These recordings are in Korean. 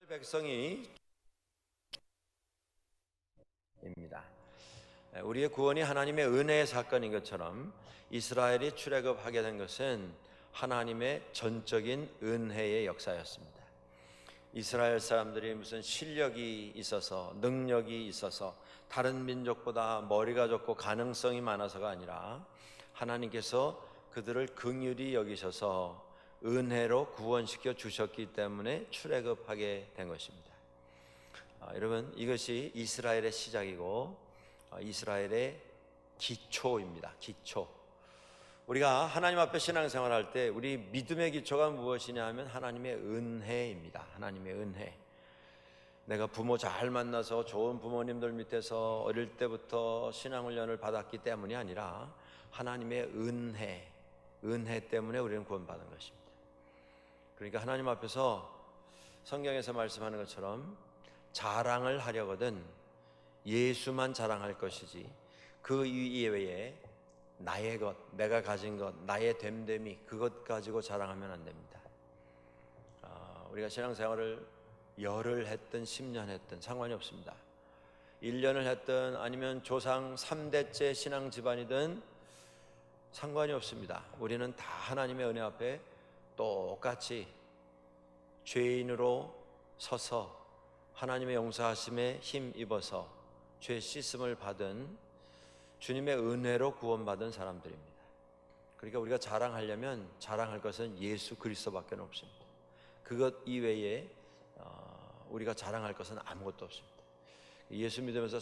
백성이 입니다. 우리의 구원이 하나님의 은혜의 사건인 것처럼 이스라엘이 출애굽하게 된 것은 하나님의 전적인 은혜의 역사였습니다. 이스라엘 사람들이 무슨 실력이 있어서 능력이 있어서 다른 민족보다 머리가 좋고 가능성이 많아서가 아니라 하나님께서 그들을 긍휼히 여기셔서 은혜로 구원시켜 주셨기 때문에 출애굽하게 된 것입니다. 여러분, 이것이 이스라엘의 시작이고 이스라엘의 기초입니다. 기초. 우리가 하나님 앞에 신앙생활할 때 우리 믿음의 기초가 무엇이냐 하면 하나님의 은혜입니다. 하나님의 은혜. 내가 부모 잘 만나서 좋은 부모님들 밑에서 어릴 때부터 신앙훈련을 받았기 때문이 아니라 하나님의 은혜 때문에 우리는 구원받은 것입니다. 그러니까 하나님 앞에서 성경에서 말씀하는 것처럼 자랑을 하려거든 예수만 자랑할 것이지 그 이외에 나의 것, 내가 가진 것, 나의 됨됨이 그것 가지고 자랑하면 안 됩니다. 우리가 신앙생활을 열흘 했든 10년 했든 상관이 없습니다. 1년을 했든 아니면 조상 3대째 신앙 집안이든 상관이 없습니다. 우리는 다 하나님의 은혜 앞에 똑같이 죄인으로 서서 하나님의 용서하심에 힘입어서 죄 씻음을 받은 주님의 은혜로 구원받은 사람들입니다. 그러니까 우리가 자랑하려면 자랑할 것은 예수 그리스도밖에 없습니다. 그것 이외에 우리가 자랑할 것은 아무것도 없습니다. 예수 믿으면서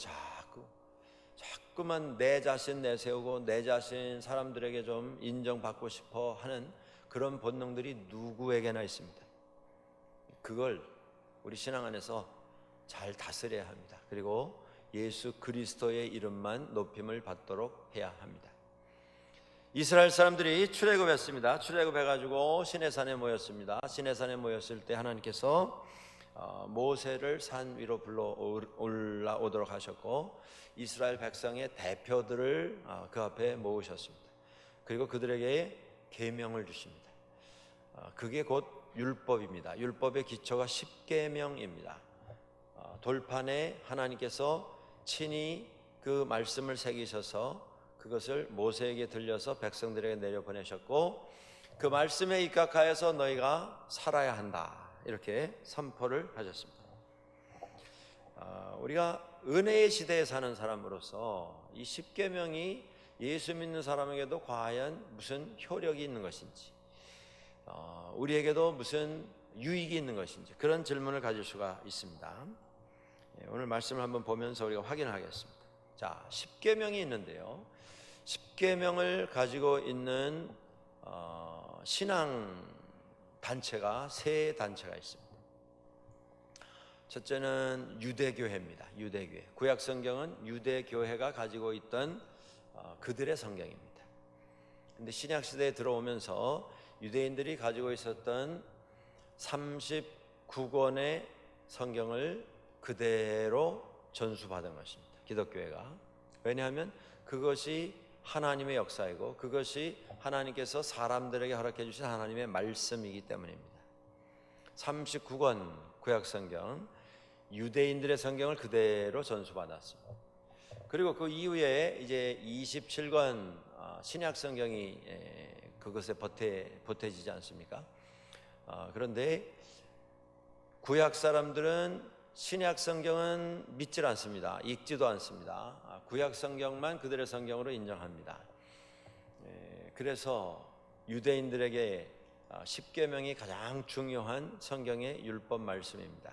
자꾸만 내 자신 내세우고 내 자신 사람들에게 좀 인정받고 싶어 하는 그런 본능들이 누구에게나 있습니다. 그걸 우리 신앙 안에서 잘 다스려야 합니다. 그리고 예수 그리스도의 이름만 높임을 받도록 해야 합니다. 이스라엘 사람들이 출애굽했습니다. 출애굽해가지고 시내산에 모였습니다. 시내산에 모였을 때 하나님께서 모세를 산 위로 불러 올라오도록 하셨고 이스라엘 백성의 대표들을 그 앞에 모으셨습니다. 그리고 그들에게 계명을 주십니다. 그게 곧 율법입니다. 율법의 기초가 십계명입니다. 돌판에 하나님께서 친히 그 말씀을 새기셔서 그것을 모세에게 들려서 백성들에게 내려보내셨고 그 말씀에 입각하여서 너희가 살아야 한다 이렇게 선포를 하셨습니다. 우리가 은혜의 시대에 사는 사람으로서 이 십계명이 예수 믿는 사람에게도 과연 무슨 효력이 있는 것인지 우리에게도 무슨 유익이 있는 것인지 그런 질문을 가질 수가 있습니다. 오늘 말씀을 한번 보면서 우리가 확인을 하겠습니다. 자, 십계명이 있는데요. 십계명을 가지고 있는 신앙 단체가 세 단체가 있습니다. 첫째는 유대교회입니다. 유대교회. 구약 성경은 유대교회가 가지고 있던 그들의 성경입니다. 근데 신약 시대에 들어오면서 유대인들이 가지고 있었던 39권의 성경을 그대로 전수받은 것입니다. 기독교회가. 왜냐하면 그것이 하나님의 역사이고 그것이 하나님께서 사람들에게 허락해 주신 하나님의 말씀이기 때문입니다. 39권 구약 성경, 유대인들의 성경을 그대로 전수받았습니다. 그리고 그 이후에 이제 27권 신약 성경이 그것에 보태지지 않습니까? 그런데 구약 사람들은 신약 성경은 믿질 않습니다. 읽지도 않습니다. 구약 성경만 그들의 성경으로 인정합니다. 그래서 유대인들에게 십계명이 가장 중요한 성경의 율법 말씀입니다.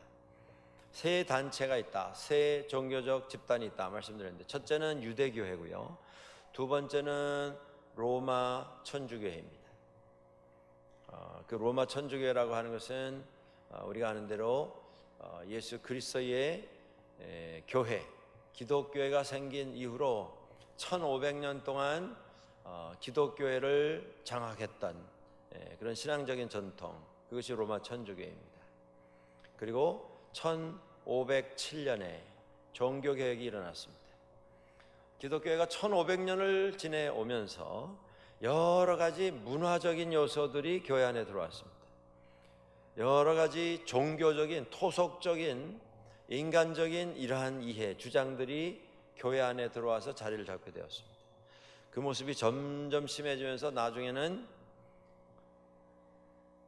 세 단체가 있다. 세 종교적 집단이 있다 말씀드렸는데 첫째는 유대교회고요. 두 번째는 로마 천주교회입니다. 그 로마 천주교회라고 하는 것은 우리가 아는 대로 예수 그리스도의 교회, 기독교회가 생긴 이후로 1500년 동안 기독교회를 장악했던 그런 신앙적인 전통, 그것이 로마 천주교회입니다. 그리고 1507년에 종교개혁이 일어났습니다. 기독교회가 1500년을 지내오면서 여러 가지 문화적인 요소들이 교회 안에 들어왔습니다. 여러 가지 종교적인, 토속적인, 인간적인 이러한 이해, 주장들이 교회 안에 들어와서 자리를 잡게 되었습니다. 그 모습이 점점 심해지면서 나중에는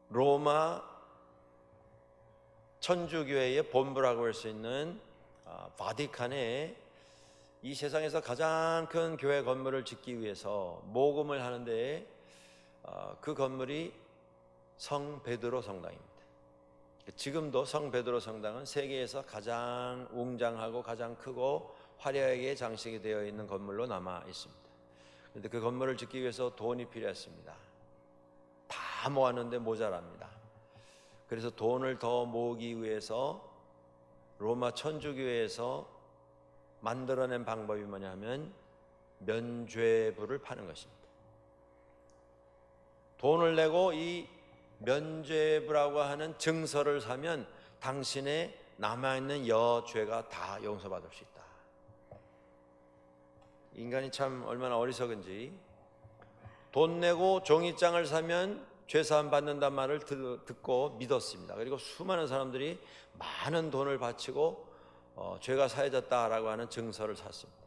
로마 천주교회의 본부라고 할 수 있는 바티칸에 이 세상에서 가장 큰 교회 건물을 짓기 위해서 모금을 하는데 그 건물이 성 베드로 성당입니다. 지금도 성 베드로 성당은 세계에서 가장 웅장하고 가장 크고 화려하게 장식이 되어 있는 건물로 남아 있습니다. 그런데 그 건물을 짓기 위해서 돈이 필요했습니다. 다 모았는데 모자랍니다. 그래서 돈을 더 모으기 위해서 로마 천주교회에서 만들어낸 방법이 뭐냐면 면죄부를 파는 것입니다. 돈을 내고 이 면죄부라고 하는 증서를 사면 당신의 남아있는 여죄가 다 용서받을 수 있다. 인간이 참 얼마나 어리석은지, 돈 내고 종이장을 사면 죄사함 받는단 말을 듣고 믿었습니다. 그리고 수많은 사람들이 많은 돈을 바치고 죄가 사해졌다라고 하는 증서를 샀습니다.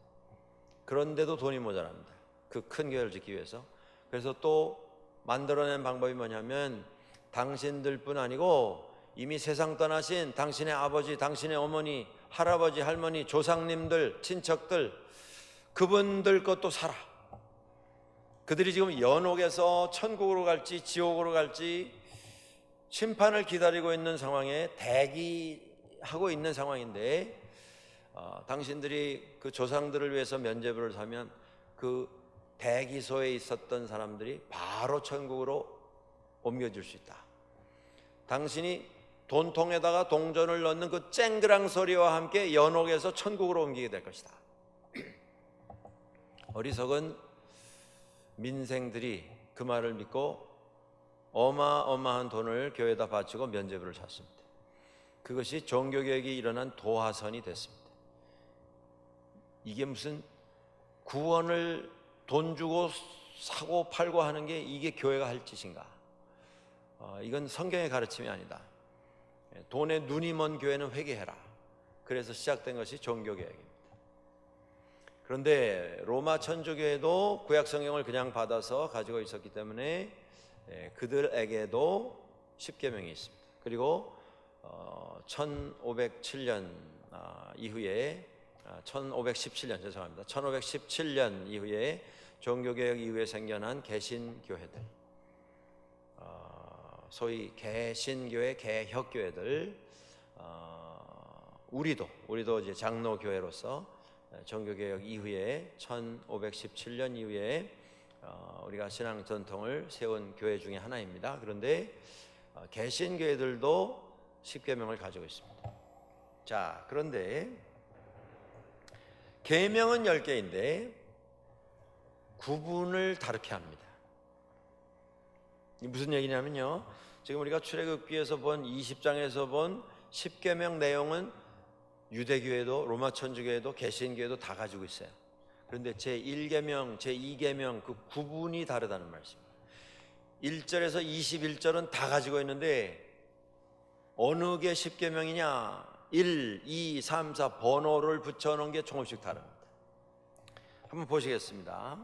그런데도 돈이 모자랍니다. 그 큰 교회를 짓기 위해서. 그래서 또 만들어낸 방법이 뭐냐면 당신들뿐 아니고 이미 세상 떠나신 당신의 아버지, 당신의 어머니, 할아버지, 할머니, 조상님들, 친척들, 그분들 것도 사라. 그들이 지금 연옥에서 천국으로 갈지 지옥으로 갈지 심판을 기다리고 있는 상황에 대기하고 있는 상황인데 당신들이 그 조상들을 위해서 면죄부를 사면 그 대기소에 있었던 사람들이 바로 천국으로 옮겨질 수 있다. 당신이 돈통에다가 동전을 넣는 그 쨍그랑 소리와 함께 연옥에서 천국으로 옮기게 될 것이다. 어리석은 민생들이 그 말을 믿고 어마어마한 돈을 교회에다 바치고 면죄부를 샀습니다. 그것이 종교개혁이 일어난 도화선이 됐습니다. 이게 무슨 구원을 돈 주고 사고 팔고 하는 게 이게 교회가 할 짓인가? 이건 성경의 가르침이 아니다. 돈에 눈이 먼 교회는 회개해라. 그래서 시작된 것이 종교개혁입니다. 그런데 로마 천주교회도 구약 성경을 그냥 받아서 가지고 있었기 때문에 그들에게도 십계명이 있습니다. 그리고 1507년 이후에 1517년 죄송합니다. 1517년 이후에 종교개혁 이후에 생겨난 개신교회들, 소위 개신교회, 개혁교회들, 우리도 이제 장로교회로서 종교개혁 이후에 1517년 이후에 우리가 신앙 전통을 세운 교회 중에 하나입니다. 그런데 개신교회들도 십계명을 가지고 있습니다. 자, 그런데 계명은 10개인데 구분을 다르게 합니다. 이 무슨 얘기냐면요, 지금 우리가 출애굽기에서 본 20장에서 본 십계명 내용은 유대교회도 로마 천주교회도 개신교회도 다 가지고 있어요. 그런데 제1계명, 제2계명 그 구분이 다르다는 말씀입니다. 1절에서 21절은 다 가지고 있는데 어느 게 십계명이냐, 1, 2, 3, 4 번호를 붙여놓은 게 조금씩 다릅니다. 한번 보시겠습니다.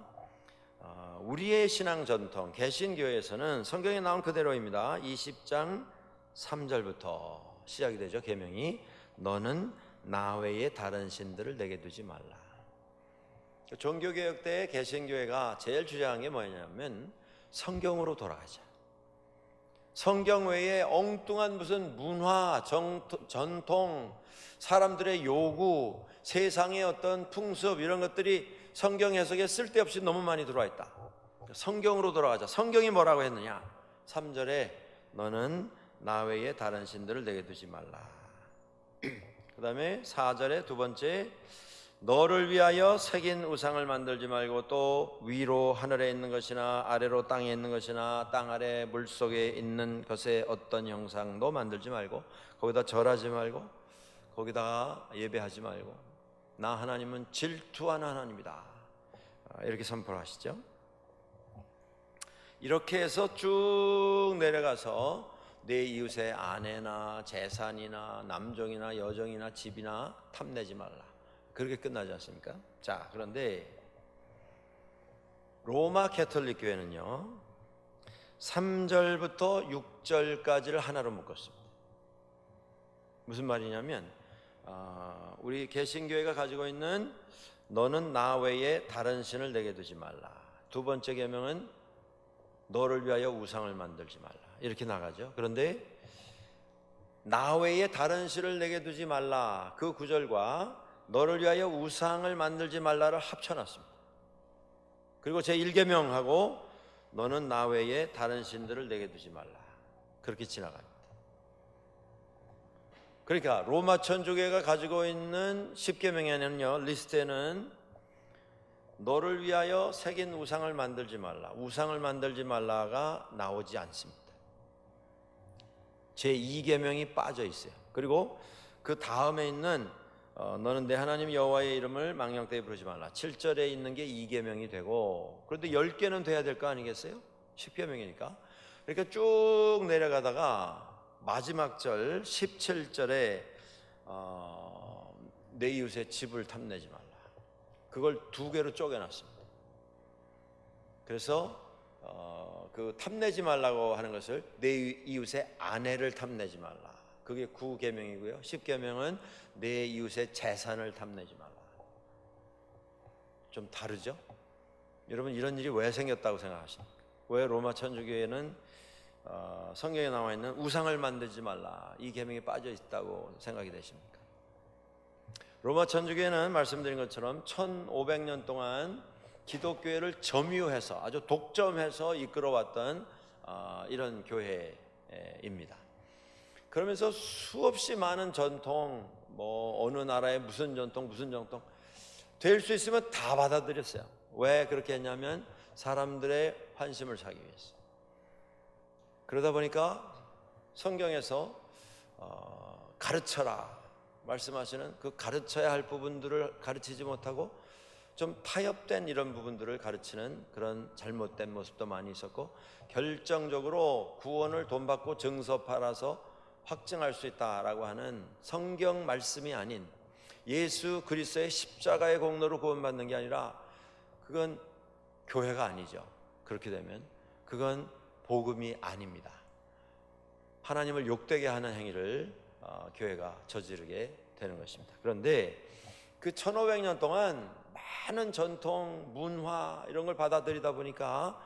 우리의 신앙 전통 개신교회에서는 성경에 나온 그대로입니다. 20장 3절부터 시작이 되죠. 계명이 너는 나 외에 다른 신들을 내게 두지 말라. 종교개혁 때 개신교회가 제일 주장한 게 뭐냐면 성경으로 돌아가자. 성경 외에 엉뚱한 무슨 문화, 전통, 사람들의 요구, 세상의 어떤 풍습 이런 것들이 성경 해석에 쓸데없이 너무 많이 들어와 있다. 성경으로 돌아가자. 성경이 뭐라고 했느냐? 3절에 너는 나 외에 다른 신들을 내게 두지 말라. 그 다음에 4절에 두 번째, 너를 위하여 새긴 우상을 만들지 말고 또 위로 하늘에 있는 것이나 아래로 땅에 있는 것이나 땅 아래 물속에 있는 것의 어떤 형상도 만들지 말고 거기다 절하지 말고 거기다가 예배하지 말고 나 하나님은 질투하는 하나님이다. 이렇게 선포를 하시죠. 이렇게 해서 쭉 내려가서 내 이웃의 아내나 재산이나 남종이나 여종이나 집이나 탐내지 말라. 그렇게 끝나지 않습니까? 자, 그런데 로마 캐톨릭 교회는요 3절부터 6절까지를 하나로 묶었습니다. 무슨 말이냐면 우리 개신교회가 가지고 있는 너는 나 외에 다른 신을 내게 두지 말라. 두 번째 계명은 너를 위하여 우상을 만들지 말라. 이렇게 나가죠. 그런데 나 외에 다른 신을 내게 두지 말라, 그 구절과 너를 위하여 우상을 만들지 말라를 합쳐놨습니다. 그리고 제1계명하고 너는 나 외에 다른 신들을 내게 두지 말라, 그렇게 지나갑니다. 그러니까 로마 천주교회가 가지고 있는 10계명에는요 리스트에는 너를 위하여 새긴 우상을 만들지 말라, 우상을 만들지 말라가 나오지 않습니다. 제2계명이 빠져 있어요. 그리고 그 다음에 있는 너는 내 하나님 여호와의 이름을 망령되이 부르지 말라, 7절에 있는 게 2계명이 되고, 그런데 10개는 돼야 될 거 아니겠어요? 10계명이니까. 그러니까 쭉 내려가다가 마지막 절 17절에 내 이웃의 집을 탐내지 말라, 그걸 2개로 쪼개놨습니다. 그래서 그 탐내지 말라고 하는 것을 내 이웃의 아내를 탐내지 말라, 그게 9계명이고요 10계명은 내 이웃의 재산을 탐내지 말라. 좀 다르죠? 여러분, 이런 일이 왜 생겼다고 생각하십니까? 왜 로마 천주교회는 성경에 나와 있는 우상을 만들지 말라, 이 계명이 빠져 있다고 생각이 되십니까? 로마 천주교회는 말씀드린 것처럼 1500년 동안 기독교회를 점유해서 아주 독점해서 이끌어왔던 이런 교회입니다. 그러면서 수없이 많은 전통, 뭐 어느 나라의 무슨 전통 될 수 있으면 다 받아들였어요. 왜 그렇게 했냐면 사람들의 환심을 사기 위해서. 그러다 보니까 성경에서 가르쳐라 말씀하시는 그 가르쳐야 할 부분들을 가르치지 못하고 좀 타협된 이런 부분들을 가르치는 그런 잘못된 모습도 많이 있었고, 결정적으로 구원을 돈 받고 증서 팔아서 확증할 수 있다라고 하는 성경 말씀이 아닌 예수 그리스도의 십자가의 공로로 구원받는 게 아니라 그건 교회가 아니죠. 그렇게 되면 그건 복음이 아닙니다. 하나님을 욕되게 하는 행위를 교회가 저지르게 되는 것입니다. 그런데 그 1500년 동안 많은 전통, 문화 이런 걸 받아들이다 보니까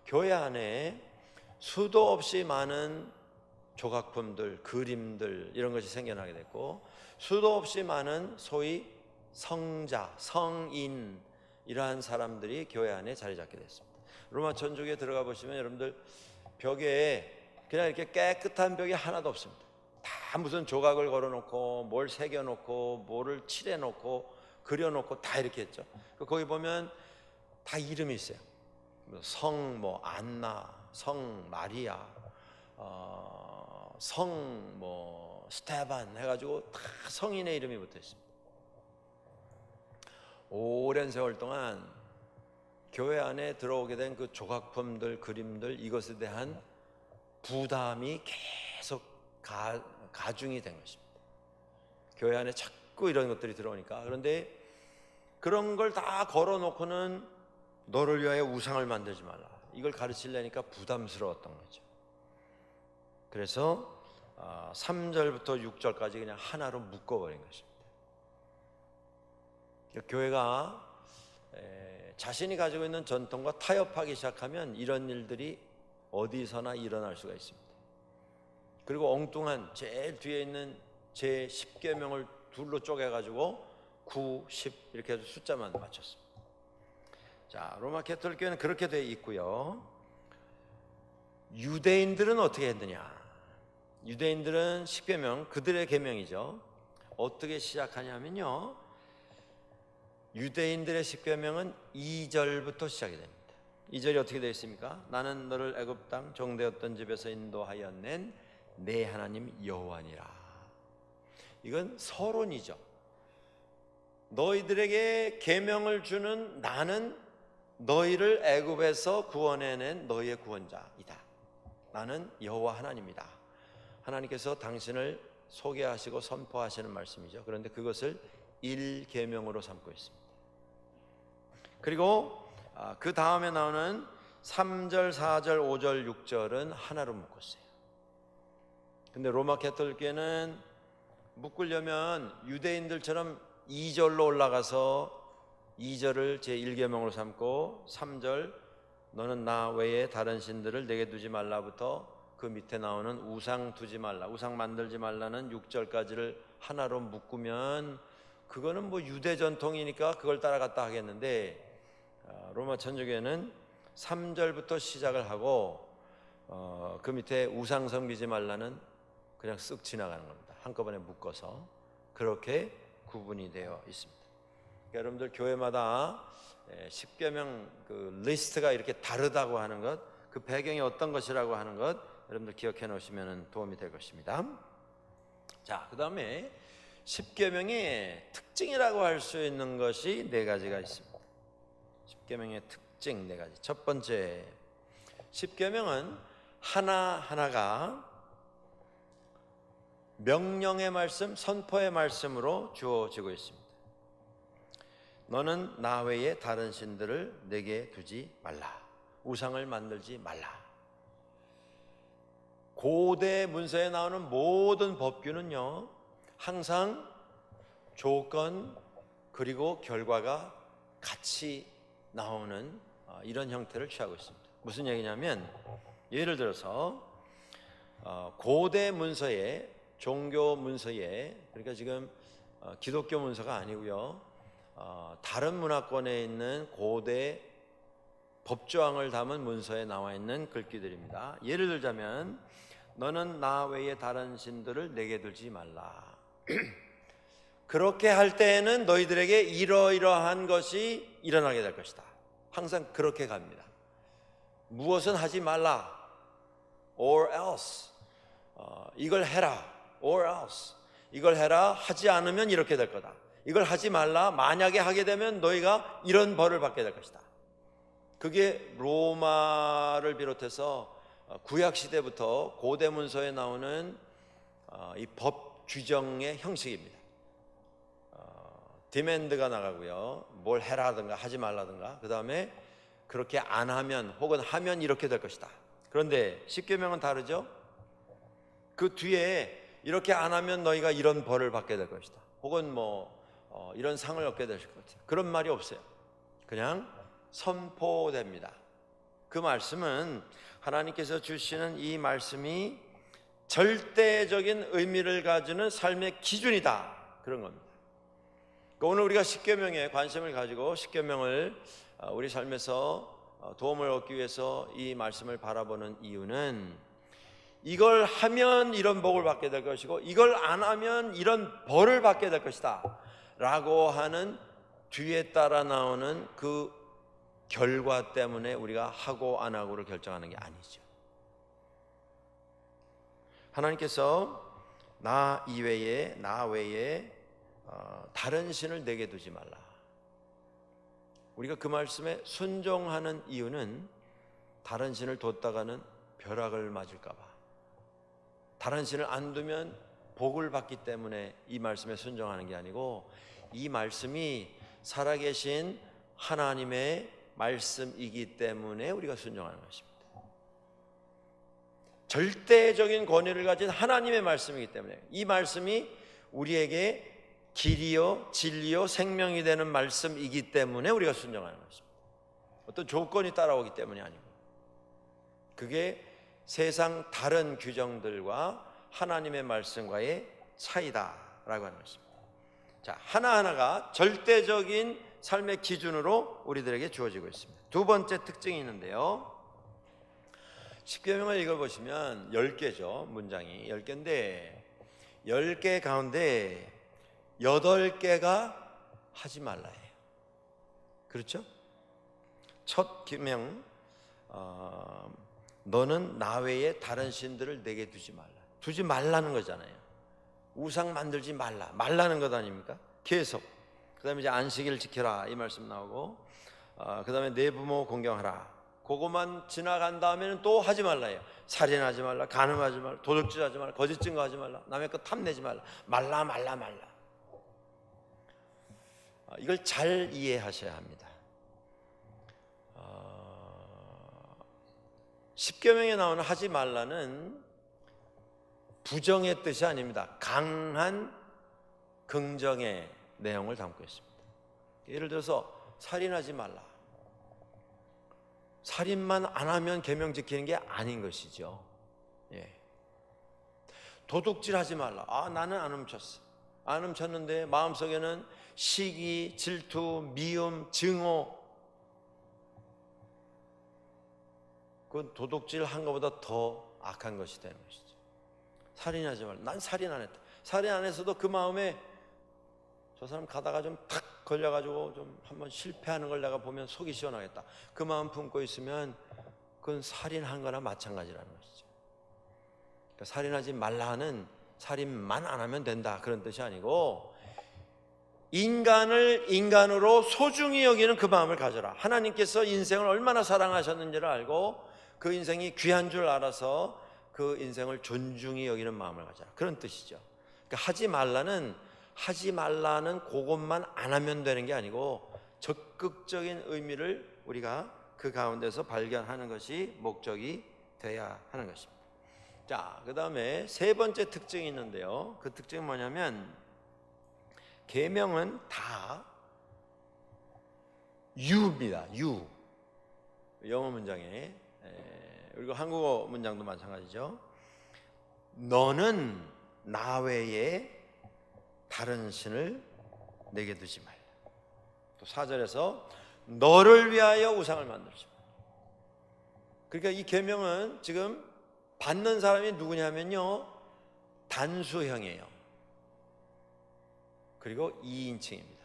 교회 안에 수도 없이 많은 조각품들, 그림들 이런 것이 생겨나게 됐고, 수도 없이 많은 소위 성자, 성인 이러한 사람들이 교회 안에 자리 잡게 됐습니다. 로마 천주교에 들어가 보시면 여러분들 벽에 그냥 이렇게 깨끗한 벽이 하나도 없습니다. 다 무슨 조각을 걸어놓고 뭘 새겨놓고 뭐를 칠해놓고 그려놓고 다 이렇게 했죠. 거기 보면 다 이름이 있어요. 성 뭐 안나, 성 마리아, 성 뭐 스테반 해가지고 다 성인의 이름이 붙어 있습니다. 오랜 세월 동안 교회 안에 들어오게 된 그 조각품들, 그림들 이것에 대한 부담이 계속 가중이 된 것입니다. 교회 안에 자꾸 이런 것들이 들어오니까. 그런데 그런 걸 다 걸어놓고는 너를 위하여 우상을 만들지 말라, 이걸 가르치려니까 부담스러웠던 거죠. 그래서 3절부터 6절까지 그냥 하나로 묶어버린 것입니다. 교회가 자신이 가지고 있는 전통과 타협하기 시작하면 이런 일들이 어디서나 일어날 수가 있습니다. 그리고 엉뚱한 제일 뒤에 있는 제 10계명을 둘로 쪼개가지고 9, 10 이렇게 해서 숫자만 맞췄습니다. 자, 로마 캐톨릭 교회는 그렇게 되어 있고요. 유대인들은 어떻게 했느냐? 유대인들은 10계명, 그들의 계명이죠. 어떻게 시작하냐면요, 유대인들의 10계명은 2절부터 시작이 됩니다. 2절이 어떻게 되어 있습니까? 나는 너를 애굽 땅 종되었던 집에서 인도하여 낸 내 하나님 여호와니라. 이건 서론이죠. 너희들에게 계명을 주는 나는 너희를 애굽에서 구원해낸 너희의 구원자이다. 나는 여호와 하나님이다. 하나님께서 당신을 소개하시고 선포하시는 말씀이죠. 그런데 그것을 1계명으로 삼고 있습니다. 그리고 그 다음에 나오는 3절, 4절, 5절, 6절은 하나로 묶었어요. 근데 로마 가톨릭교회는 묶으려면 유대인들처럼 2절로 올라가서 2절을 제1계명으로 삼고 3절 너는 나 외에 다른 신들을 내게 두지 말라부터 그 밑에 나오는 우상 두지 말라, 우상 만들지 말라는 6절까지를 하나로 묶으면 그거는 뭐 유대 전통이니까 그걸 따라갔다 하겠는데, 로마 천주교회는 3절부터 시작을 하고 그 밑에 우상 섬기지 말라는 그냥 쓱 지나가는 겁니다. 한꺼번에 묶어서 그렇게 구분이 되어 있습니다. 그러니까 여러분들 교회마다 10계명 그 리스트가 이렇게 다르다고 하는 것, 그 배경이 어떤 것이라고 하는 것 여러분들 기억해 놓으시면 도움이 될 것입니다. 자, 그 다음에 10계명의 특징이라고 할 수 있는 것이 4가지가 있습니다. 10계명의 특징 4가지. 첫 번째, 10계명은 하나하나가 명령의 말씀, 선포의 말씀으로 주어지고 있습니다. 너는 나 외에 다른 신들을 내게 두지 말라. 우상을 만들지 말라. 고대 문서에 나오는 모든 법규는요, 항상 조건 그리고 결과가 같이 나오는 이런 형태를 취하고 있습니다. 무슨 얘기냐면, 예를 들어서 고대 문서에, 종교 문서에, 그러니까 지금 기독교 문서가 아니고요, 다른 문화권에 있는 고대 법조항을 담은 문서에 나와 있는 글귀들입니다. 예를 들자면 너는 나 외에 다른 신들을 내게 두지 말라. 그렇게 할 때에는 너희들에게 이러이러한 것이 일어나게 될 것이다. 항상 그렇게 갑니다. 무엇은 하지 말라, or else. 이걸 해라, or else. 이걸 해라, 하지 않으면 이렇게 될 거다. 이걸 하지 말라, 만약에 하게 되면 너희가 이런 벌을 받게 될 것이다. 그게 로마를 비롯해서 구약 시대부터 고대 문서에 나오는 이 법 규정의 형식입니다. 디맨드가 나가고요, 뭘 해라든가 하지 말라든가, 그 다음에 그렇게 안 하면 혹은 하면 이렇게 될 것이다. 그런데 10계명은 다르죠. 그 뒤에 이렇게 안 하면 너희가 이런 벌을 받게 될 것이다, 혹은 이런 상을 얻게 될 것이다, 그런 말이 없어요. 그냥 선포됩니다. 그 말씀은, 하나님께서 주시는 이 말씀이 절대적인 의미를 가지는 삶의 기준이다, 그런 겁니다. 오늘 우리가 10계명에 관심을 가지고 10계명을 우리 삶에서 도움을 얻기 위해서 이 말씀을 바라보는 이유는, 이걸 하면 이런 복을 받게 될 것이고 이걸 안 하면 이런 벌을 받게 될 것이다 라고 하는 뒤에 따라 나오는 그 결과 때문에 우리가 하고 안 하고를 결정하는 게 아니죠. 하나님께서 나 이외에, 나 외에 다른 신을 내게 두지 말라. 우리가 그 말씀에 순종하는 이유는 다른 신을 뒀다가는 벼락을 맞을까 봐, 다른 신을 안 두면 복을 받기 때문에 이 말씀에 순종하는 게 아니고, 이 말씀이 살아계신 하나님의 말씀이기 때문에 우리가 순종하는 것입니다. 절대적인 권위를 가진 하나님의 말씀이기 때문에, 이 말씀이 우리에게 길이요 진리요 생명이 되는 말씀이기 때문에 우리가 순종하는 것입니다. 어떤 조건이 따라오기 때문이 아니고, 그게 세상 다른 규정들과 하나님의 말씀과의 차이다라고 하는 것입니다. 자, 하나하나가 절대적인 삶의 기준으로 우리들에게 주어지고 있습니다. 두 번째 특징이 있는데요, 10계명을 읽어보시면 10개죠. 문장이 10개인데 10개 가운데 8개가 하지 말라예요. 그렇죠? 첫 계명, 너는 나 외에 다른 신들을 내게 두지 말라. 두지 말라는 거잖아요. 우상 만들지 말라, 말라는 것 아닙니까? 계속. 그 다음에 이제 안식일을 지켜라, 이 말씀 나오고, 그 다음에 내 부모 공경하라, 그것만 지나간 다음에는 또 하지 말라요. 살인하지 말라, 간음하지 말라, 도둑질하지 말라, 거짓 증거하지 말라, 남의 것 탐내지 말라. 말라. 이걸 잘 이해하셔야 합니다. 십계명에 나오는 하지 말라는 부정의 뜻이 아닙니다. 강한 긍정의 내용을 담고 있습니다. 예를 들어서 살인하지 말라. 살인만 안 하면 계명 지키는 게 아닌 것이죠. 도둑질하지 말라. 나는 안 훔쳤어. 안 훔쳤는데 마음속에는 시기, 질투, 미움, 증오, 그건 도둑질한 것보다 더 악한 것이 되는 것이죠. 살인하지 말라. 난 살인 안 했다. 살인 안 했어도 그 마음에 저 사람 가다가 좀 탁 걸려가지고 좀 한번 실패하는 걸 내가 보면 속이 시원하겠다. 그 마음 품고 있으면 그건 살인한 거나 마찬가지라는 것이죠. 그러니까 살인하지 말라 하는 살인만 안 하면 된다 그런 뜻이 아니고, 인간을 인간으로 소중히 여기는 그 마음을 가져라. 하나님께서 인생을 얼마나 사랑하셨는지를 알고 그 인생이 귀한 줄 알아서 그 인생을 존중히 여기는 마음을 가져라. 그런 뜻이죠. 그러니까 하지 말라는 그것만 안 하면 되는 게 아니고 적극적인 의미를 우리가 그 가운데서 발견하는 것이 목적이 돼야 하는 것입니다. 자, 그 다음에 세 번째 특징이 있는데요. 그 특징은 뭐냐면, 계명은 다 유입니다. 유. 영어 문장에, 그리고 한국어 문장도 마찬가지죠. 너는 나 외에 다른 신을 내게 두지 말라. 또 4절에서 너를 위하여 우상을 만들지 말라. 그러니까 이 계명은 지금 받는 사람이 누구냐면요, 단수형이에요. 그리고 2인칭입니다.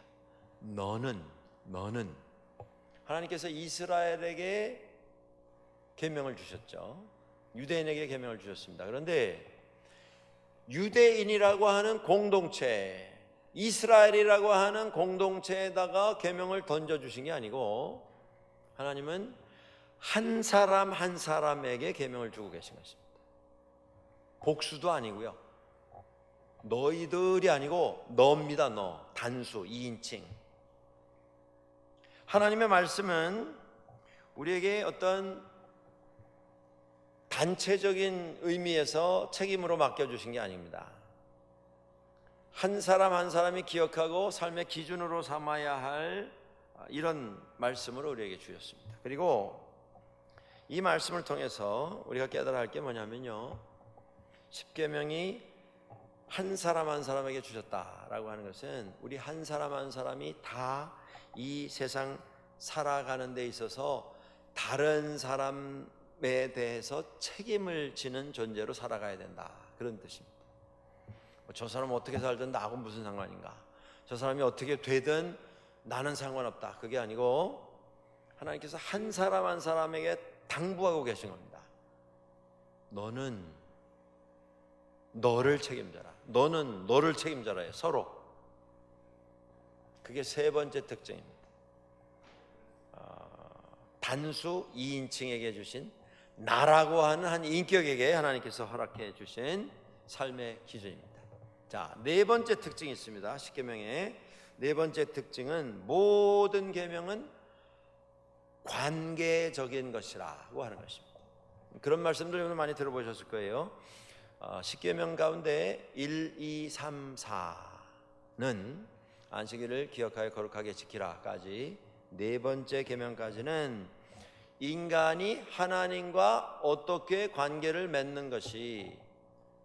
너는 하나님께서 이스라엘에게 계명을 주셨죠. 유대인에게 계명을 주셨습니다. 그런데 유대인이라고 하는 공동체, 이스라엘이라고 하는 공동체에다가 계명을 던져주신 게 아니고, 하나님은 한 사람 한 사람에게 계명을 주고 계신 것입니다. 복수도 아니고요, 너희들이 아니고 너입니다. 너, 단수, 2인칭. 하나님의 말씀은 우리에게 어떤 단체적인 의미에서 책임으로 맡겨주신 게 아닙니다. 한 사람 한 사람이 기억하고 삶의 기준으로 삼아야 할 이런 말씀을 우리에게 주셨습니다. 그리고 이 말씀을 통해서 우리가 깨달아야 할 게 뭐냐면요, 십계명이 한 사람 한 사람에게 주셨다라고 하는 것은 우리 한 사람 한 사람이 다 이 세상 살아가는 데 있어서 다른 사람에 대해서 책임을 지는 존재로 살아가야 된다, 그런 뜻입니다. 저 사람 어떻게 살든 나하고 무슨 상관인가, 저 사람이 어떻게 되든 나는 상관없다, 그게 아니고 하나님께서 한 사람 한 사람에게 당부하고 계신 겁니다. 너는 너를 책임져라. 너는 너를 책임져라요. 서로. 그게 세 번째 특징입니다. 단수 2인칭에게 주신 나라고 하는 한 인격에게 하나님께서 허락해 주신 삶의 기준입니다. 자, 네 번째 특징이 있습니다. 십계명의 네 번째 특징은 모든 계명은 관계적인 것이라고 하는 것입니다. 그런 말씀들 여러분 많이 들어보셨을 거예요. 십계명 가운데 1, 2, 3, 4는 안식일을 기억하여 거룩하게 지키라까지, 네 번째 계명까지는 인간이 하나님과 어떻게 관계를 맺는 것이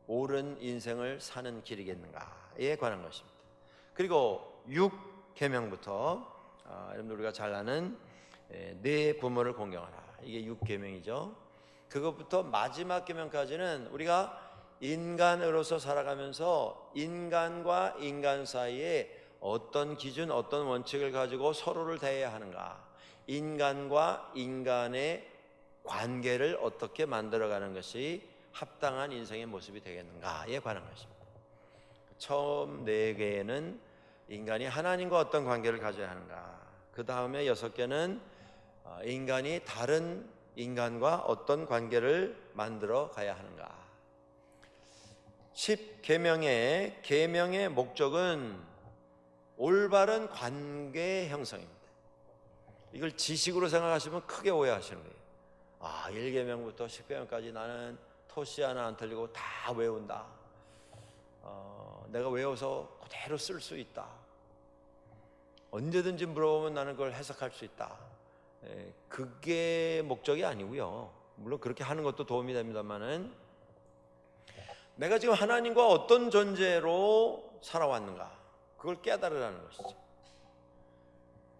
옳은 인생을 사는 길이겠는가에 관한 것입니다. 그리고 6계명부터 여러분들 우리가 잘 아는 네 부모를 공경하라, 이게 6계명이죠. 그것부터 마지막 계명까지는 우리가 인간으로서 살아가면서 인간과 인간 사이에 어떤 기준, 어떤 원칙을 가지고 서로를 대해야 하는가, 인간과 인간의 관계를 어떻게 만들어가는 것이 합당한 인생의 모습이 되겠는가에 관한 것입니다. 처음 4개는 인간이 하나님과 어떤 관계를 가져야 하는가, 그 다음에 6개는 인간이 다른 인간과 어떤 관계를 만들어 가야 하는가? 10계명의 계명의 목적은 올바른 관계 형성입니다. 이걸 지식으로 생각하시면 크게 오해하시는 거예요. 1계명부터 10계명까지 나는 토시 하나 안 틀리고 다 외운다. 내가 외워서 그대로 쓸 수 있다. 언제든지 물어보면 나는 그걸 해석할 수 있다. 그게 목적이 아니고요. 물론 그렇게 하는 것도 도움이 됩니다만은, 내가 지금 하나님과 어떤 존재로 살아왔는가, 그걸 깨달으라는 것이죠.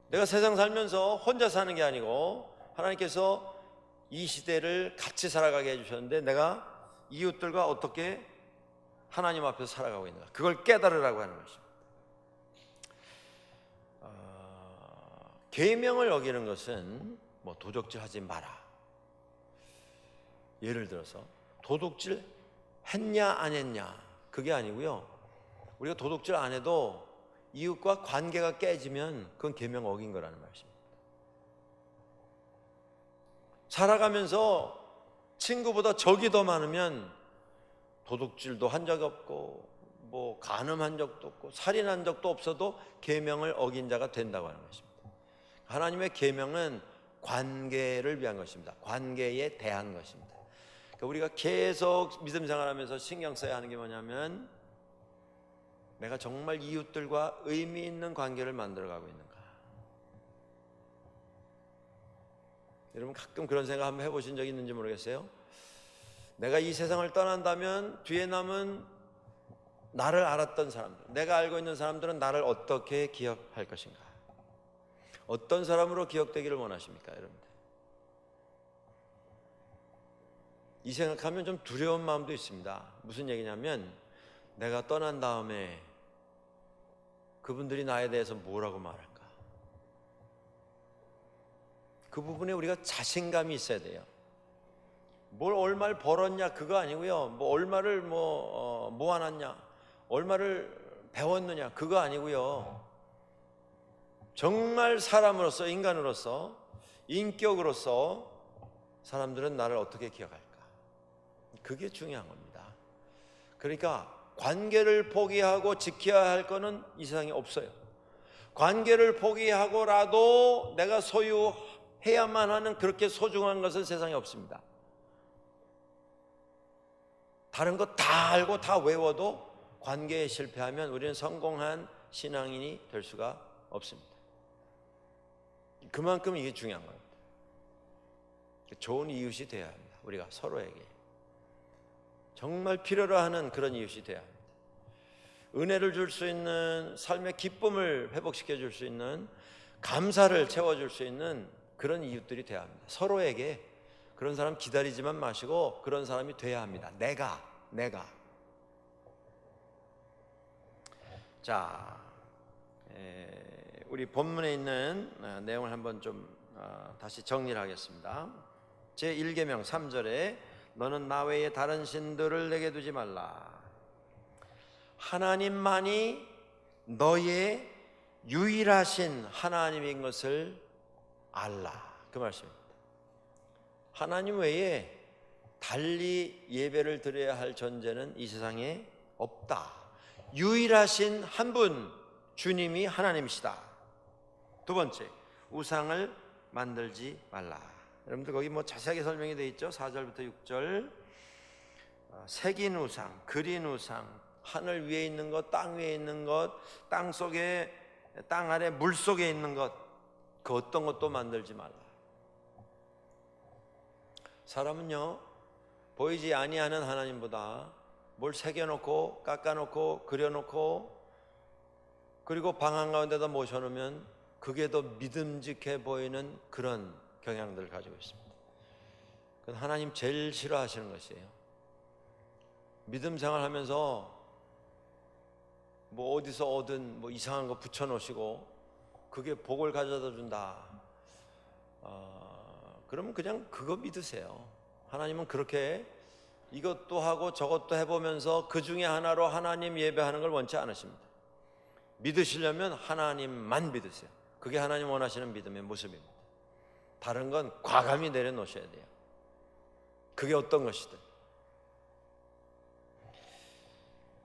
내가 세상 살면서 혼자 사는 게 아니고 하나님께서 이 시대를 같이 살아가게 해주셨는데, 내가 이웃들과 어떻게 하나님 앞에서 살아가고 있는가, 그걸 깨달으라고 하는 것입니다. 계명을 어기는 것은 뭐 도둑질 하지 마라, 예를 들어서 도둑질 했냐 안 했냐, 그게 아니고요. 우리가 도둑질 안 해도 이웃과 관계가 깨지면 그건 계명 어긴 거라는 말씀입니다. 살아가면서 친구보다 적이 더 많으면 도둑질도 한 적이 없고 뭐 간음한 적도 없고 살인한 적도 없어도 계명을 어긴 자가 된다고 하는 것입니다. 하나님의 계명은 관계를 위한 것입니다. 관계에 대한 것입니다. 그러니까 우리가 계속 믿음 생활하면서 신경 써야 하는 게 뭐냐면, 내가 정말 이웃들과 의미 있는 관계를 만들어가고 있는가. 여러분 가끔 그런 생각 한번 해보신 적 있는지 모르겠어요. 내가 이 세상을 떠난다면 뒤에 남은 나를 알았던 사람들, 내가 알고 있는 사람들은 나를 어떻게 기억할 것인가? 어떤 사람으로 기억되기를 원하십니까, 여러분들? 이 생각하면 좀 두려운 마음도 있습니다. 무슨 얘기냐면, 내가 떠난 다음에 그분들이 나에 대해서 뭐라고 말할까? 그 부분에 우리가 자신감이 있어야 돼요. 뭘 얼마를 벌었냐 그거 아니고요. 뭐 얼마를 모아놨냐, 얼마를 배웠느냐 그거 아니고요. 정말 사람으로서, 인간으로서, 인격으로서 사람들은 나를 어떻게 기억할까? 그게 중요한 겁니다. 그러니까 관계를 포기하고 지켜야 할 거는 이 세상에 없어요. 관계를 포기하고라도 내가 소유해야만 하는 그렇게 소중한 것은 세상에 없습니다. 다른 거 다 알고 다 외워도 관계에 실패하면 우리는 성공한 신앙인이 될 수가 없습니다. 그만큼 이게 중요한 겁니다. 좋은 이웃이 되어야 합니다. 우리가 서로에게 정말 필요로 하는 그런 이웃이 되어야 합니다. 은혜를 줄 수 있는, 삶의 기쁨을 회복시켜 줄 수 있는, 감사를 채워줄 수 있는 그런 이웃들이 되어야 합니다. 서로에게 그런 사람 기다리지만 마시고 그런 사람이 돼야 합니다. 내가. 자, 우리 본문에 있는 내용을 한번 좀 다시 정리를 하겠습니다. 제1계명 3절에 너는 나 외에 다른 신들을 내게 두지 말라. 하나님만이 너의 유일하신 하나님인 것을 알라, 그 말씀입니다. 하나님 외에 달리 예배를 드려야 할 존재는 이 세상에 없다. 유일하신 한 분, 주님이 하나님이시다. 두 번째, 우상을 만들지 말라. 여러분들 거기 뭐 자세하게 설명이 되어 있죠. 4절부터 6절. 새긴 우상, 그린 우상, 하늘 위에 있는 것, 땅 위에 있는 것, 땅 속에, 땅 아래 물 속에 있는 것, 그 어떤 것도 만들지 말라. 사람은요, 보이지 아니하는 하나님보다 뭘 새겨놓고 깎아놓고 그려놓고 그리고 방 한가운데다 모셔놓으면 그게 더 믿음직해 보이는 그런 경향들을 가지고 있습니다. 그건 하나님 제일 싫어하시는 것이에요. 믿음 생활하면서 뭐 어디서 얻은 뭐 이상한 거 붙여놓으시고 그게 복을 가져다 준다, 그러면 그냥 그거 믿으세요. 하나님은 그렇게 이것도 하고 저것도 해보면서 그 중에 하나로 하나님 예배하는 걸 원치 않으십니다. 믿으시려면 하나님만 믿으세요. 그게 하나님 원하시는 믿음의 모습입니다. 다른 건 과감히 내려놓으셔야 돼요. 그게 어떤 것이든.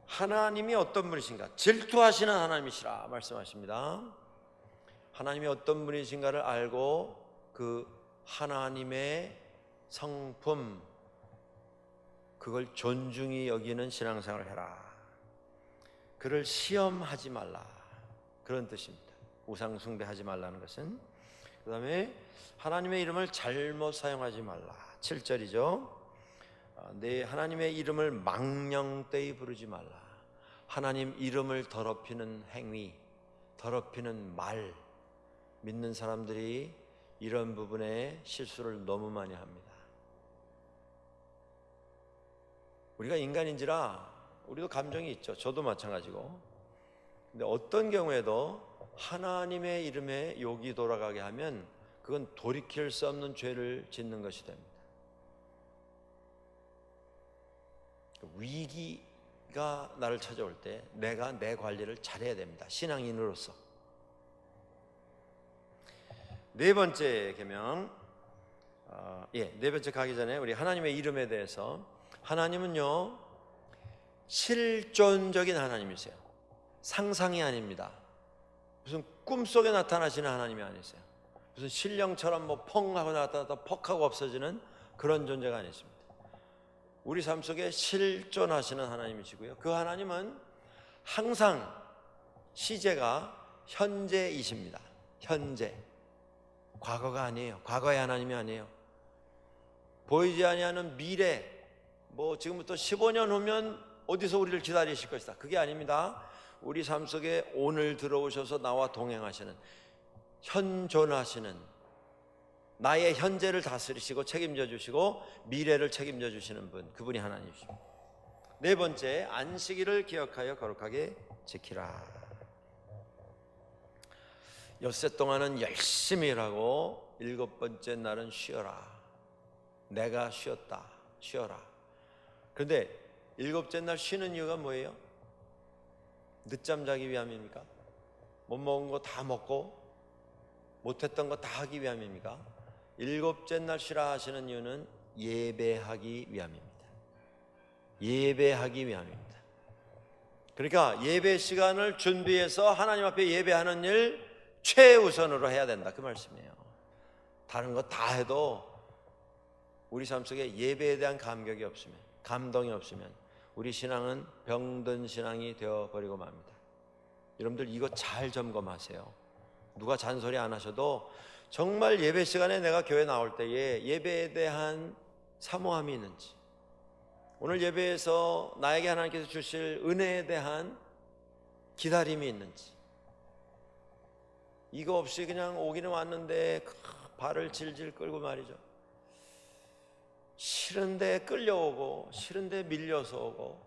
하나님이 어떤 분이신가? 질투하시는 하나님이시라 말씀하십니다. 하나님이 어떤 분이신가를 알고 그 하나님의 성품, 그걸 존중히 여기는 신앙생활을 해라. 그를 시험하지 말라, 그런 뜻입니다. 우상 숭배하지 말라는 것은. 그 다음에 하나님의 이름을 잘못 사용하지 말라. 7절이죠. 내 하나님의 이름을 망령되이 부르지 말라. 하나님 이름을 더럽히는 행위, 더럽히는 말, 믿는 사람들이 이런 부분에 실수를 너무 많이 합니다. 우리가 인간인지라 우리도 감정이 있죠. 저도 마찬가지고. 근데 어떤 경우에도 하나님의 이름에 욕이 돌아가게 하면 그건 돌이킬 수 없는 죄를 짓는 것이 됩니다. 위기가 나를 찾아올 때 내가 내 관리를 잘해야 됩니다. 신앙인으로서. 네 번째 계명, 네 번째 가기 전에 우리 하나님의 이름에 대해서, 하나님은요 실존적인 하나님이세요. 상상이 아닙니다. 무슨 꿈속에 나타나시는 하나님이 아니세요. 무슨 신령처럼 뭐 펑 하고 나타났다 퍽 하고 없어지는 그런 존재가 아니십니다. 우리 삶 속에 실존하시는 하나님이시고요. 그 하나님은 항상 시제가 현재이십니다. 현재. 과거가 아니에요. 과거의 하나님이 아니에요. 보이지 아니하는 미래, 뭐 지금부터 15년 후면 어디서 우리를 기다리실 것이다, 그게 아닙니다. 우리 삶 속에 오늘 들어오셔서 나와 동행하시는, 현존하시는, 나의 현재를 다스리시고 책임져 주시고 미래를 책임져 주시는 분, 그분이 하나님이십니다. 네 번째, 안식일을 기억하여 거룩하게 지키라. 엿새 동안은 열심히 일하고 일곱 번째 날은 쉬어라. 내가 쉬었다, 쉬어라. 그런데 일곱째 날 쉬는 이유가 뭐예요? 늦잠 자기 위함입니까? 못 먹은 거 다 먹고 못했던 거 다 하기 위함입니까? 일곱째 날 쉬라 하시는 이유는 예배하기 위함입니다. 예배하기 위함입니다. 그러니까 예배 시간을 준비해서 하나님 앞에 예배하는 일 최우선으로 해야 된다, 그 말씀이에요. 다른 거 다 해도 우리 삶 속에 예배에 대한 감격이 없으면, 감동이 없으면 우리 신앙은 병든 신앙이 되어버리고 맙니다. 여러분들 이거 잘 점검하세요. 누가 잔소리 안 하셔도 정말 예배 시간에 내가 교회 나올 때에 예배에 대한 사모함이 있는지, 오늘 예배에서 나에게 하나님께서 주실 은혜에 대한 기다림이 있는지, 이거 없이 그냥 오기는 왔는데 발을 질질 끌고 말이죠, 싫은데 끌려오고 싫은데 밀려서 오고,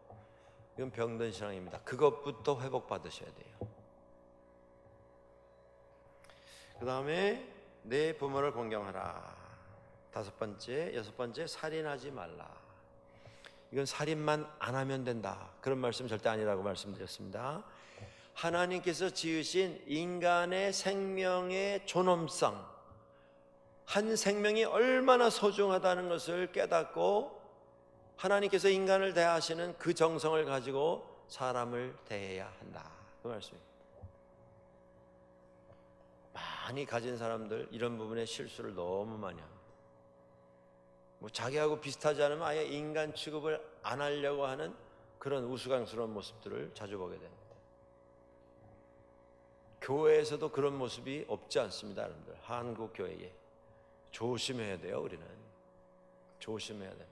이건 병든 신앙입니다. 그것부터 회복받으셔야 돼요. 그 다음에 내 부모를 공경하라. 다섯 번째, 여섯 번째, 살인하지 말라. 이건 살인만 안 하면 된다, 그런 말씀 절대 아니라고 말씀드렸습니다. 하나님께서 지으신 인간의 생명의 존엄성, 한 생명이 얼마나 소중하다는 것을 깨닫고 하나님께서 인간을 대하시는 그 정성을 가지고 사람을 대해야 한다, 그 말씀입니다. 많이 가진 사람들 이런 부분에 실수를 너무 많이 합니다. 뭐 자기하고 비슷하지 않으면 아예 인간 취급을 안 하려고 하는 그런 우스꽝스러운 모습들을 자주 보게 됩니다. 교회에서도 그런 모습이 없지 않습니다, 여러분들. 한국 교회에 조심해야 돼요. 우리는 조심해야 됩니다.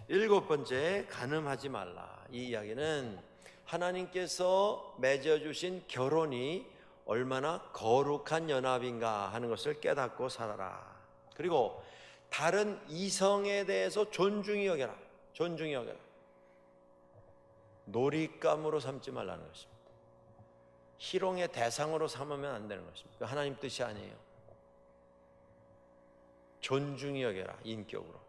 일곱 번째, 간음하지 말라. 이 이야기는 하나님께서 맺어주신 결혼이 얼마나 거룩한 연합인가 하는 것을 깨닫고 살아라. 그리고 다른 이성에 대해서 존중히 여겨라. 존중히 여겨라. 놀잇감으로 삼지 말라는 것입니다. 희롱의 대상으로 삼으면 안 되는 것입니다. 하나님 뜻이 아니에요. 존중히 여겨라, 인격으로.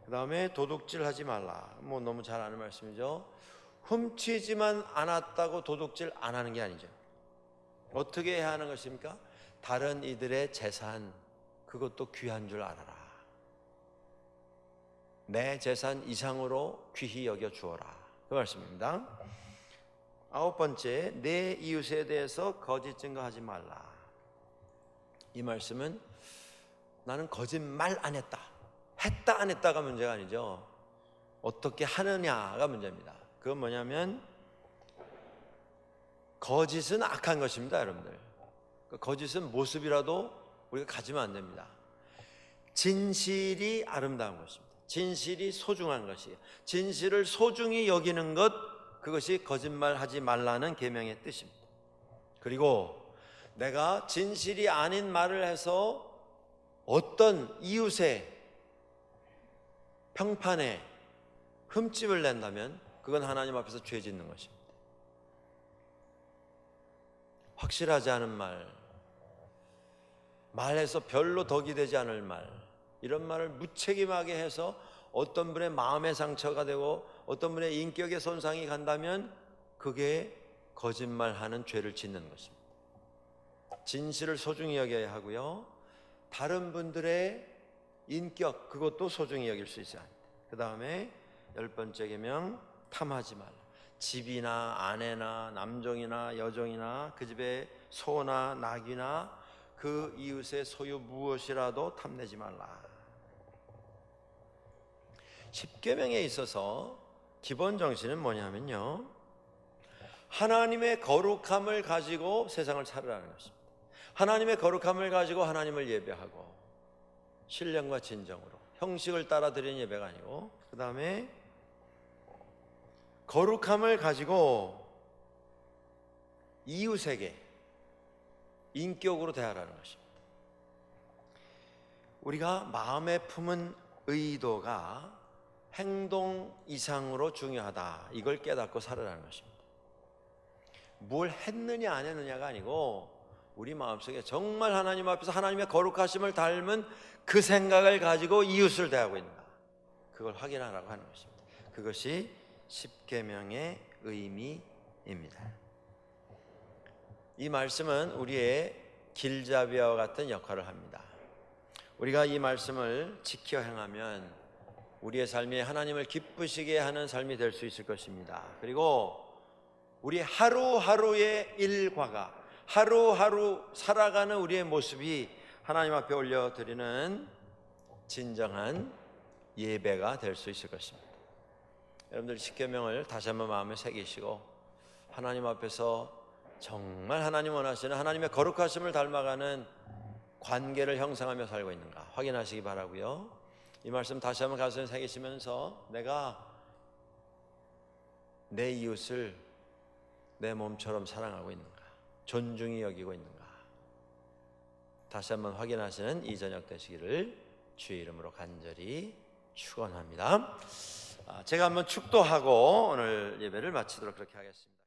그 다음에 도둑질하지 말라. 뭐 너무 잘 아는 말씀이죠. 훔치지만 않았다고 도둑질 안 하는 게 아니죠. 어떻게 해야 하는 것입니까? 다른 이들의 재산 그것도 귀한 줄 알아라. 내 재산 이상으로 귀히 여겨 주어라. 그 말씀입니다. 9번째, 내 이웃에 대해서 거짓 증거하지 말라. 이 말씀은 나는 거짓말 안 했다. 했다 안 했다가 문제가 아니죠. 어떻게 하느냐가 문제입니다. 그건 뭐냐면 거짓은 악한 것입니다, 여러분들. 거짓은 모습이라도 우리가 가지면 안 됩니다. 진실이 아름다운 것입니다. 진실이 소중한 것이에요. 진실을 소중히 여기는 것, 그것이 거짓말하지 말라는 계명의 뜻입니다. 그리고 내가 진실이 아닌 말을 해서 어떤 이웃의 평판에 흠집을 낸다면 그건 하나님 앞에서 죄 짓는 것입니다. 확실하지 않은 말해서 별로 덕이 되지 않을 말, 이런 말을 무책임하게 해서 어떤 분의 마음의 상처가 되고 어떤 분의 인격의 손상이 간다면 그게 거짓말하는 죄를 짓는 것입니다. 진실을 소중히 여겨야 하고요, 다른 분들의 인격 그것도 소중히 여길 수 있어야 합니다. 그 다음에 10번째 계명, 탐하지 말라. 집이나 아내나 남종이나 여종이나 그 집의 소나 낙이나 그 이웃의 소유 무엇이라도 탐내지 말라. 십계명에 있어서 기본 정신은 뭐냐면요, 하나님의 거룩함을 가지고 세상을 살으라는 것입니다. 하나님의 거룩함을 가지고 하나님을 예배하고 신령과 진정으로, 형식을 따라 드리는 예배가 아니고, 그 다음에 거룩함을 가지고 이웃에게 인격으로 대하라는 것입니다. 우리가 마음에 품은 의도가 행동 이상으로 중요하다, 이걸 깨닫고 살아라는 것입니다. 뭘 했느냐 안 했느냐가 아니고 우리 마음속에 정말 하나님 앞에서 하나님의 거룩하심을 닮은 그 생각을 가지고 이웃을 대하고 있는가, 그걸 확인하라고 하는 것입니다. 그것이 십계명의 의미입니다. 이 말씀은 우리의 길잡이와 같은 역할을 합니다. 우리가 이 말씀을 지켜 행하면 우리의 삶이 하나님을 기쁘시게 하는 삶이 될 수 있을 것입니다. 그리고 우리 하루하루의 일과가, 하루하루 살아가는 우리의 모습이 하나님 앞에 올려드리는 진정한 예배가 될 수 있을 것입니다. 여러분들 십계명을 다시 한번 마음에 새기시고 하나님 앞에서 정말 하나님 원하시는 하나님의 거룩하심을 닮아가는 관계를 형성하며 살고 있는가 확인하시기 바라고요. 이 말씀 다시 한번 가슴에 새기시면서 내가 내 이웃을 내 몸처럼 사랑하고 있는가, 존중히 여기고 있는가, 다시 한번 확인하시는 이 저녁 되시기를 주의 이름으로 간절히 축원합니다. 제가 한번 축도하고 오늘 예배를 마치도록 그렇게 하겠습니다.